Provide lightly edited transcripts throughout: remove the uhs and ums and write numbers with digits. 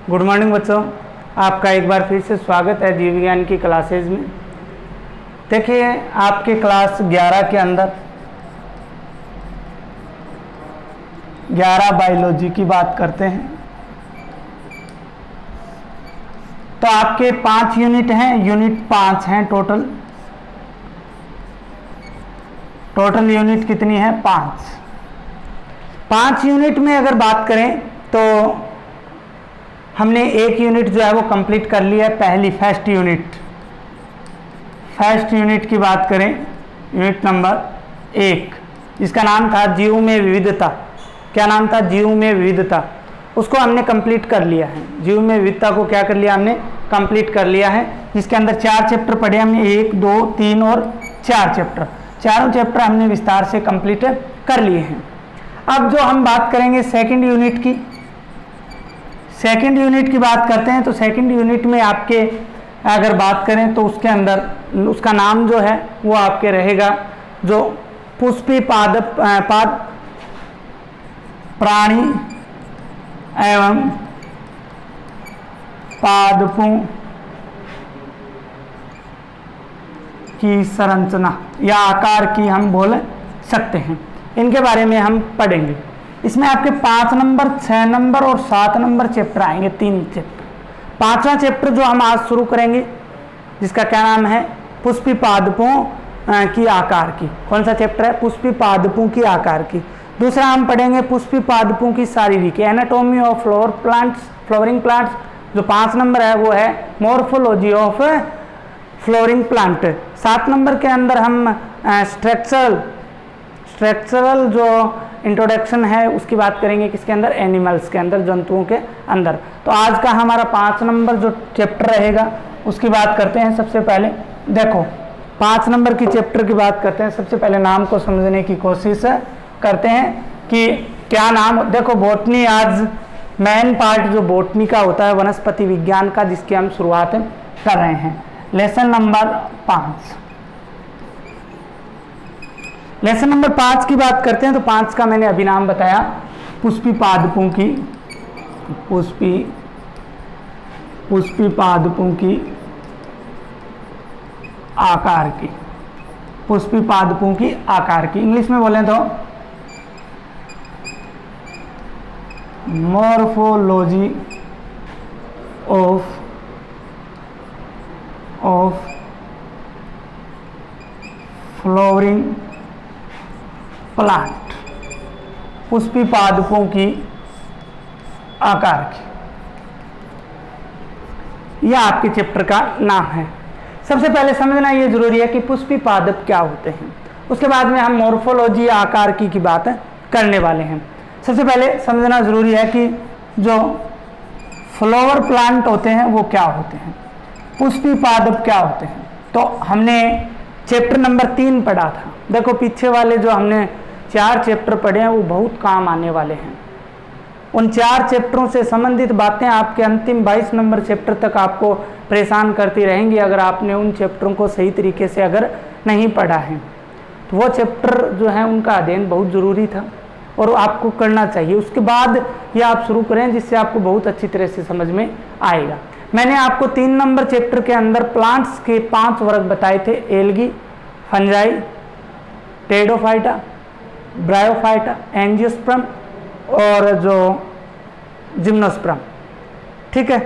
Good morning बच्चों, आपका एक बार फिर से स्वागत है जीव विज्ञान की क्लासेज में। देखिए, आपके क्लास 11 के अंदर 11 बायोलॉजी की बात करते हैं। तो आपके 5 यूनिट हैं, यूनिट 5 हैं टोटल यूनिट कितनी है? 5 यूनिट में अगर बात करें तो हमने एक यूनिट जो है वो कंप्लीट कर लिया है। पहली फर्स्ट यूनिट की बात करें, यूनिट नंबर 1, जिसका नाम था जीव में विविधता। क्या नाम था? जीव में विविधता। उसको हमने कंप्लीट कर लिया है। जीव में विविधता को क्या कर लिया हमने? कंप्लीट कर लिया है, जिसके अंदर 4 चैप्टर पढ़े हमने, 1, 2, 3 और 4 चैप्टर। चारों चैप्टर हमने विस्तार से कंप्लीट कर लिए हैं। अब जो हम बात करेंगे सेकंड यूनिट की बात करते हैं। तो सेकंड यूनिट में आपके अगर बात करें तो उसके अंदर उसका नाम जो है वो आपके रहेगा जो पुष्पी पादप प्राणी एवं पादपों की संरचना या आकार की हम बोल सकते हैं। इनके बारे में हम पढ़ेंगे। इसमें आपके 5 नंबर, 6 नंबर और 7 नंबर चैप्टर आएंगे, 3 चैप्टर। 5वां चैप्टर जो हम आज शुरू करेंगे, जिसका क्या नाम है? पुष्पी पादपों की आकार की। कौन सा चैप्टर है? पुष्पी पादपों की आकार की। दूसरा हम पढ़ेंगे पुष्पी पादपों की शारीरिक, एनाटॉमी ऑफ फ्लोरिंग प्लांट्स। जो 5 नंबर है वो है morphology of flowering plant. 7 number के अंदर हम स्ट्रक्चरल जो इंट्रोडक्शन है उसकी बात करेंगे। किसके अंदर? एनिमल्स के अंदर, जंतुओं के अंदर। तो आज का हमारा 5 नंबर जो चैप्टर रहेगा उसकी बात करते हैं। सबसे पहले देखो, 5 नंबर की चैप्टर की बात करते हैं। सबसे पहले नाम को समझने की कोशिश करते हैं कि क्या नाम। देखो, बॉटनी आज मेन पार्ट जो बॉटनी का होता है, वनस्पति विज्ञान का, जिसकी हम शुरुआत कर रहे हैं। लेसन नंबर 5 की बात करते हैं। तो 5 का मैंने अभी नाम बताया, पुष्पी पादपों की आकार की। पुष्पी पादपों की आकार की इंग्लिश में बोलें तो morphology of flowering plant. Pushpi पादपों की आकार की, यह आपके चैप्टर का नाम है। सबसे पहले समझना यह जरूरी है कि पुष्पी पादप क्या होते हैं। उसके बाद में हम मॉर्फोलॉजी आकार की बात करने वाले हैं। सबसे पहले समझना जरूरी है कि जो फ्लावर प्लांट होते हैं वो क्या होते हैं, पुष्पी पादप क्या होते हैं। तो हमने चैप्टर नंबर 3 पढ़ा था। देखो, पीछे वाले जो हमने 4 चैप्टर पढ़े हैं वो बहुत काम आने वाले हैं। उन 4 चैप्टरों से संबंधित बातें आपके अंतिम 22 नंबर चैप्टर तक आपको परेशान करती रहेंगी अगर आपने उन चैप्टरों को सही तरीके से अगर नहीं पढ़ा है। तो वो चैप्टर जो है उनका अध्ययन बहुत ज़रूरी था और आपको करना चाहिए। उसके बाद ये आप शुरू करें, जिससे आपको बहुत अच्छी तरह से समझ में आएगा। मैंने आपको 3 नंबर चैप्टर के अंदर प्लांट्स के 5 वर्ग बताए थे, algae, fungi, Pteridophyta, bryophyta, angiosperm और जो जिम्नोस्पर्म। ठीक है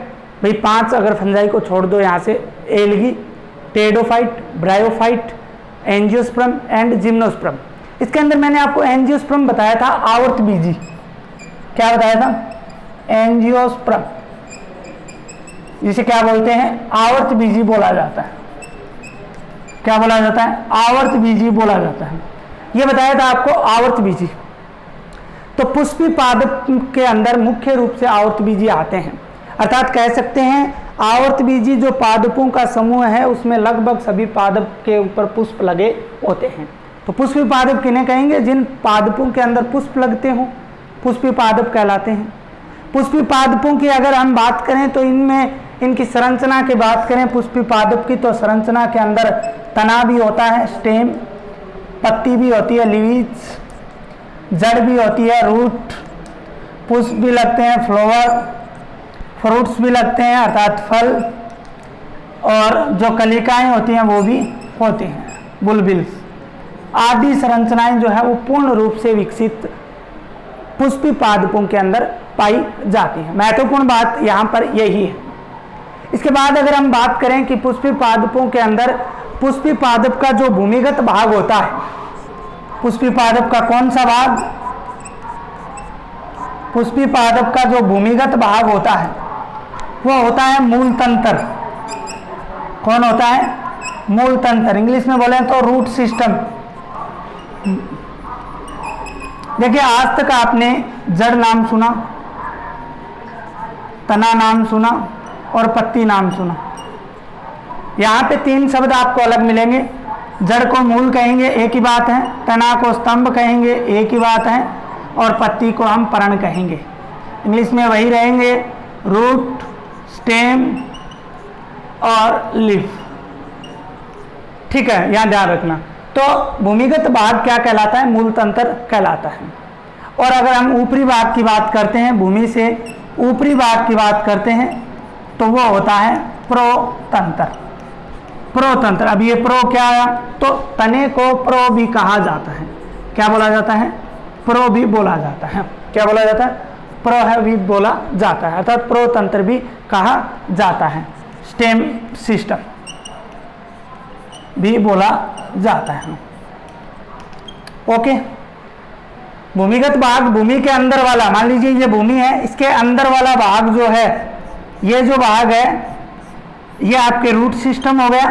भाई, 5 अगर फंजाई को छोड़ दो यहाँ से, algae, pteridophyte, bryophyte, angiosperm and gymnosperm. इसके अंदर मैंने आपको एंजियोस्पर्म बताया था आवर्त बीजी। क्या बताया था? एंजियोस्पर्म, जिसे क्या बोलते हैं? आवर्त बीजी बोला जाता है। क्या बोला जाता है? आवर्त बीजी बोला जाता है। यह बताया था आपको आवर्त बीजी। तो पुष्पी पादप के अंदर मुख्य रूप से आवर्त बीजी आते हैं, अर्थात कह सकते हैं आवर्त बीजी जो पादपों का समूह है उसमें लगभग सभी पादप के ऊपर पुष्प लगे होते हैं। तो पुष्पी पादप किन्हें कहेंगे? जिन पादपों के अंदर पुष्प लगते हों, पुष्पी पादप कहलाते हैं। पुष्पी पादपों की अगर हम बात करें तो इनमें इनकी संरचना की बात करें पुष्पी पादप की, तो संरचना के अंदर तना भी होता है, स्टेम, पत्ती भी होती है, लीव्स, जड़ भी होती है, रूट, पुष्प भी लगते हैं, फ्लावर, फ्रूट्स भी लगते हैं अर्थात फल, और जो कलिकाएं होती हैं वो भी होती हैं, बुलबिल्स आदि संरचनाएं जो है वो पूर्ण रूप से विकसित पुष्पी पादपों के अंदर पाई जाती हैं। महत्वपूर्ण बात यहाँ पर यही है। इसके बाद अगर हम बात करें कि पुष्पी पादपों के अंदर पुष्पी पादप का जो भूमिगत भाग होता है, पुष्पी पादप का कौन सा भाग, पुष्पी पादप का जो भूमिगत भाग होता है वो होता है मूल तंत्र। कौन होता है? मूल तंत्र। इंग्लिश में बोले तो रूट सिस्टम। देखिए आज तक आपने जड़ नाम सुना, तना नाम सुना और पत्ती नाम सुना। यहाँ पे 3 शब्द आपको अलग मिलेंगे। जड़ को मूल कहेंगे, एक ही बात है। तना को स्तंभ कहेंगे, एक ही बात है। और पत्ती को हम पर्ण कहेंगे। इंग्लिश में वही रहेंगे, रूट, स्टेम और लीफ। ठीक है, यहाँ ध्यान रखना। तो भूमिगत भाग क्या कहलाता है? मूल तंत्र कहलाता है। और अगर हम ऊपरी भाग की बात करते हैं, भूमि से ऊपरी भाग की बात करते हैं, तो वो होता है प्रोतंत्र। प्रोतंत्र। अब ये प्रो क्या आया? तो तने को प्रो भी कहा जाता है। क्या बोला जाता है? प्रो भी बोला जाता है। क्या बोला जाता है? प्रो है भी बोला जाता है, अर्थात प्रोतंत्र भी कहा जाता है। स्टेम सिस्टम भी बोला जाता है। ओके, भूमिगत भाग भूमि के अंदर वाला, मान लीजिए ये भूमि है, इसके अंदर वाला भाग जो है, ये जो भाग है ये आपके रूट सिस्टम हो गया।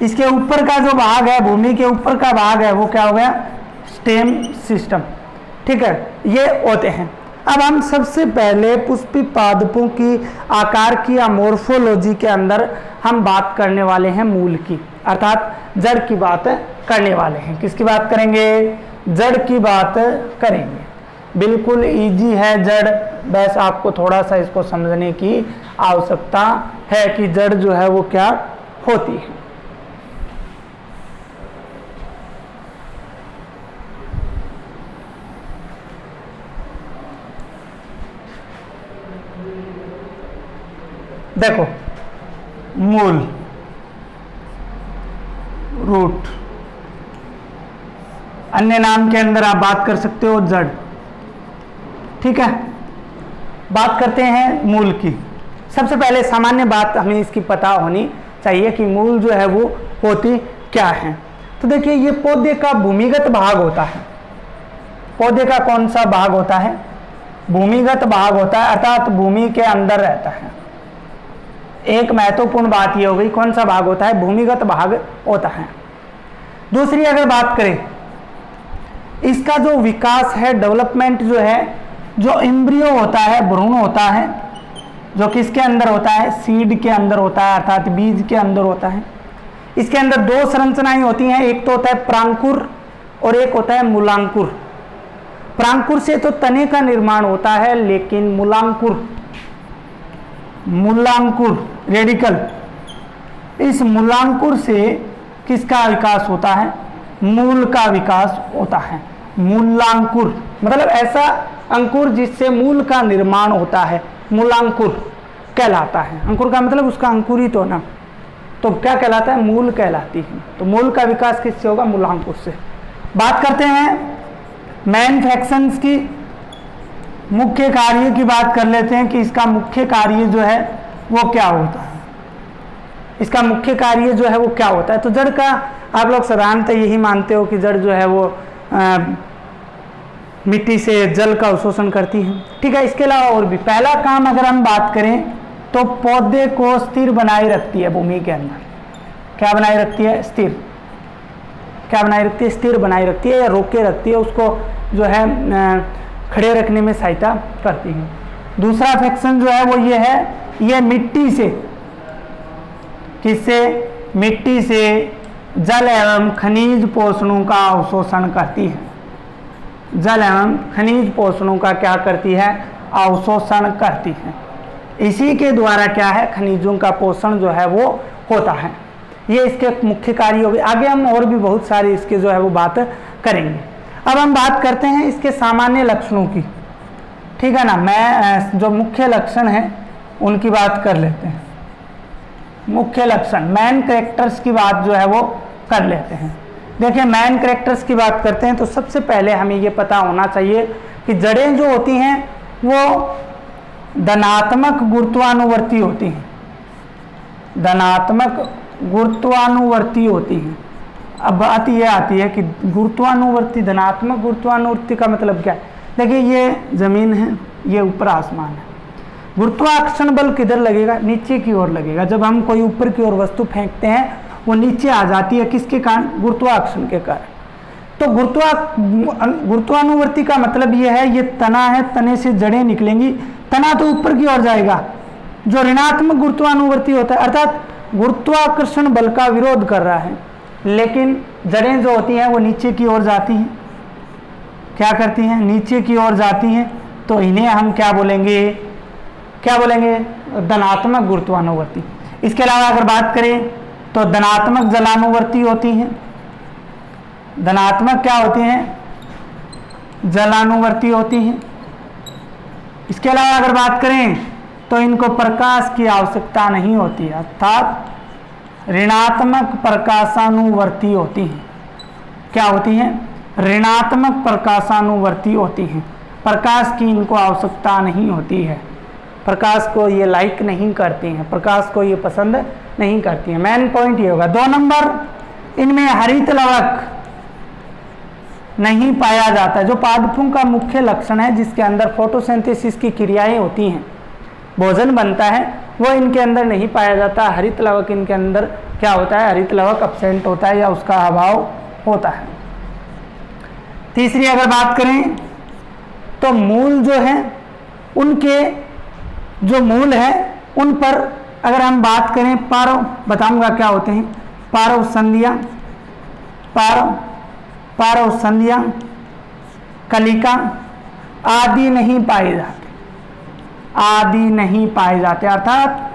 इसके ऊपर का जो भाग है, भूमि के ऊपर का भाग है, वो क्या हो गया? Stem system. ठीक है, ये होते हैं। अब हम सबसे पहले पुष्पी पादपों की आकार की या मोर्फोलॉजी के अंदर हम बात करने वाले हैं मूल की, अर्थात जड़ की बात करने वाले हैं। किसकी बात करेंगे? जड़ की बात करेंगे। बिल्कुल इजी है जड़, बस आपको थोड़ा सा इसको समझने की आवश्यकता है कि जड़ जो है वो क्या होती है। देखो, मूल, रूट, अन्य नाम के अंदर आप बात कर सकते हो जड़। ठीक है, बात करते हैं मूल की। सबसे पहले सामान्य बात हमें इसकी पता होनी चाहिए कि मूल जो है वो होती क्या है। तो देखिए, ये पौधे का भूमिगत भाग होता है। पौधे का कौन सा भाग होता है? भूमिगत भाग होता है, अर्थात भूमि के अंदर रहता है। एक महत्वपूर्ण बात ये हो गई, कौन सा भाग होता है? भूमिगत भाग होता है। दूसरी अगर बात करें, इसका जो विकास है, डेवलपमेंट जो है, जो एम्ब्रियो होता है, भ्रूण होता है, जो किसके अंदर होता है? सीड के अंदर होता है, अर्थात बीज के अंदर होता है। इसके अंदर 2 संरचनाएं होती हैं, एक तो होता है प्रांकुर और एक होता है मूलांकुर। प्रांकुर से तो तने का निर्माण होता है, लेकिन मूलांकुर रेडिकल, इस मूलांकुर से किसका विकास होता है? मूल का विकास होता है। मूलांकुर मतलब ऐसा अंकुर जिससे मूल का निर्माण होता है, मूलांकुर कहलाता है। अंकुर का मतलब उसका अंकुरित होना, तो क्या कहलाता है? मूल कहलाती है। तो मूल का विकास किससे होगा? मूलांकुर से। बात करते हैं मैन्युफैक्चरिंग की, मुख्य कार्य की बात कर लेते हैं कि इसका मुख्य कार्य जो है वो क्या होता है। इसका मुख्य कार्य जो है वो क्या होता है? तो जड़ का आप लोग साधारणतः यही मानते हो कि जड़ जो है वो मिट्टी से जल का अवशोषण करती है। ठीक है, इसके अलावा और भी। पहला काम अगर हम बात करें तो पौधे को स्थिर बनाए रखती है भूमि के अंदर। क्या बनाए रखती है? स्थिर। क्या बनाए रखती है? स्थिर बनाए रखती है या रोके रखती है, उसको जो है खड़े रखने में सहायता करती है। दूसरा फंक्शन जो है वो ये है, ये मिट्टी से, किससे? मिट्टी से जल एवं खनिज पोषणों का अवशोषण करती है। जल एवं खनिज पोषणों का क्या करती है? अवशोषण करती है। इसी के द्वारा क्या है? खनिजों का पोषण जो है वो होता है। ये इसके मुख्य कार्य हो गए। आगे हम और भी बहुत सारी इसके जो है वो बात करेंगे। अब हम बात करते हैं इसके सामान्य लक्षणों की। ठीक है ना, मैं जो मुख्य लक्षण है उनकी बात कर लेते हैं। मुख्य लक्षण, मेन कैरेक्टर्स की बात जो है वो कर लेते हैं। देखिए मेन कैरेक्टर्स की बात करते हैं तो सबसे पहले हमें ये पता होना चाहिए कि जड़ें जो होती हैं वो धनात्मक गुरुत्वानुवर्ती होती हैं, धनात्मक गुरुत्वानुवर्ती होती हैं। अब बात ये आती है कि गुरुत्वानुवर्ती, धनात्मक गुरुत्वानुवर्ती का मतलब क्या है? देखिए ये ज़मीन है, ये ऊपर आसमान है, गुरुत्वाकर्षण बल किधर लगेगा? नीचे की ओर लगेगा। जब हम कोई ऊपर की ओर वस्तु फेंकते हैं वो नीचे आ जाती है, किसके कारण? गुरुत्वाकर्षण के कारण। तो गुरुत्वानुवर्ती का मतलब ये है, ये तना है, तने से जड़ें निकलेंगी, तना तो ऊपर की ओर जाएगा। जो ऋणात्मक गुरुत्वानुवर्ती होता है अर्थात गुरुत्वाकर्षण बल का विरोध कर रहा है, लेकिन जड़ें जो होती हैं वो नीचे की ओर जाती हैं। क्या करती हैं? नीचे की ओर जाती हैं। तो इन्हें हम क्या बोलेंगे? क्या बोलेंगे? धनात्मक गुरुत्वानुवर्ती। इसके अलावा अगर बात करें तो धनात्मक जलानुवर्ती होती हैं। धनात्मक क्या होती हैं? जलानुवर्ती होती हैं। इसके अलावा अगर बात करें तो इनको प्रकाश की आवश्यकता नहीं होती है, अर्थात ऋणात्मक प्रकाशानुवर्ती होती हैं। क्या होती हैं? ऋणात्मक प्रकाशानुवर्ती होती हैं। प्रकाश की इनको आवश्यकता नहीं होती है, प्रकाश को ये लाइक नहीं करती हैं, प्रकाश को ये पसंद नहीं करती हैं। मेन पॉइंट ये होगा। 2 नंबर, इनमें हरित लवक नहीं पाया जाता है। जो पादपों का मुख्य लक्षण है जिसके अंदर फोटोसिंथेसिस की क्रियाएं होती हैं, भोजन बनता है, वो इनके अंदर नहीं पाया जाता। हरित लवक इनके अंदर क्या होता है? हरित लवक एब्सेंट होता है या उसका अभाव होता है। तीसरी अगर बात करें तो मूल जो है, उनके जो मूल है उन पर अगर हम बात करें, पारव बताऊंगा क्या होते हैं। पारव संधियां, पारव संधियां, कलिका आदि नहीं पाए जाते, आदि नहीं पाए जाते, अर्थात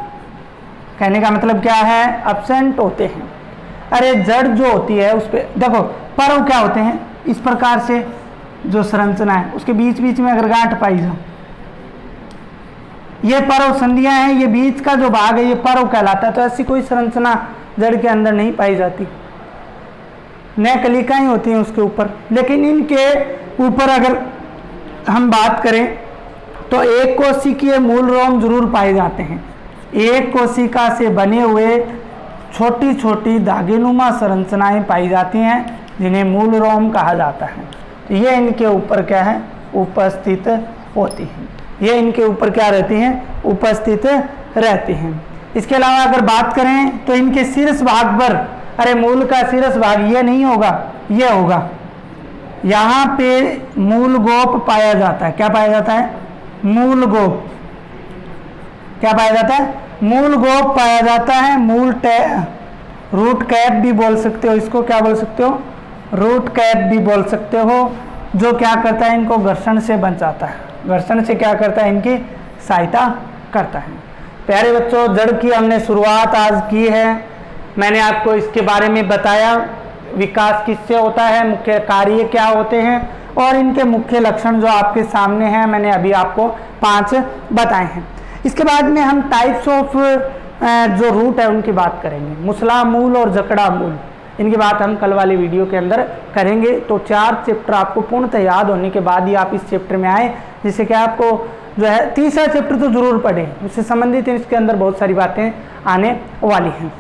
कहने का मतलब क्या है? एब्सेंट होते हैं। अरे जड़ जो होती है उस पर देखो, पारव क्या होते हैं? इस प्रकार से जो संरचना है उसके बीच बीच में अगर गांठ पाई जाए, ये पारव संधियां हैं, ये बीच का जो भाग है ये पारव कहलाता है। तो ऐसी कोई संरचना जड़ के अंदर नहीं पाई जाती, नए कलिकाएं होती हैं उसके ऊपर। लेकिन इनके ऊपर अगर हम बात करें तो एक कोशिकीय मूल रोम जरूर पाए जाते हैं। एक कोशिका से बने हुए छोटी छोटी धागेनुमा संरचनाएं पाई जाती हैं जिन्हें मूल रोम कहा जाता है। तो ये इनके ऊपर क्या है? उपस्थित होती हैं। ये इनके ऊपर क्या रहती हैं? उपस्थित रहती हैं। इसके अलावा अगर बात करें तो इनके शीर्ष भाग पर, अरे मूल का शीर्ष भाग ये नहीं होगा, ये होगा, यहाँ पे मूल गोप पाया जाता है। क्या पाया जाता है? मूल गोप। क्या पाया जाता है? मूल गोप पाया जाता है। रूट कैप भी बोल सकते हो इसको, क्या बोल सकते हो? रूट कैप भी बोल सकते हो, जो क्या करता है? इनको घर्षण से बचाता है, घर्षण से क्या करता है? इनकी सहायता करता है। प्यारे बच्चों, जड़ की हमने शुरुआत आज की है। मैंने आपको इसके बारे में बताया, विकास किससे होता है, मुख्य कार्य क्या होते हैं, और इनके मुख्य लक्षण जो आपके सामने हैं मैंने अभी आपको 5 बताए हैं। इसके बाद में हम टाइप्स ऑफ जो रूट है उनकी बात करेंगे। मुसला मूल और जकड़ा मूल, इनकी बात हम कल वाली वीडियो के अंदर करेंगे। तो 4 चैप्टर आपको पूर्णतः याद होने के बाद ही आप इस चैप्टर में आए, जिससे कि आपको जो है तीसरा चैप्टर तो जरूर पढ़ें, उससे संबंधित इसके अंदर बहुत सारी बातें आने वाली हैं।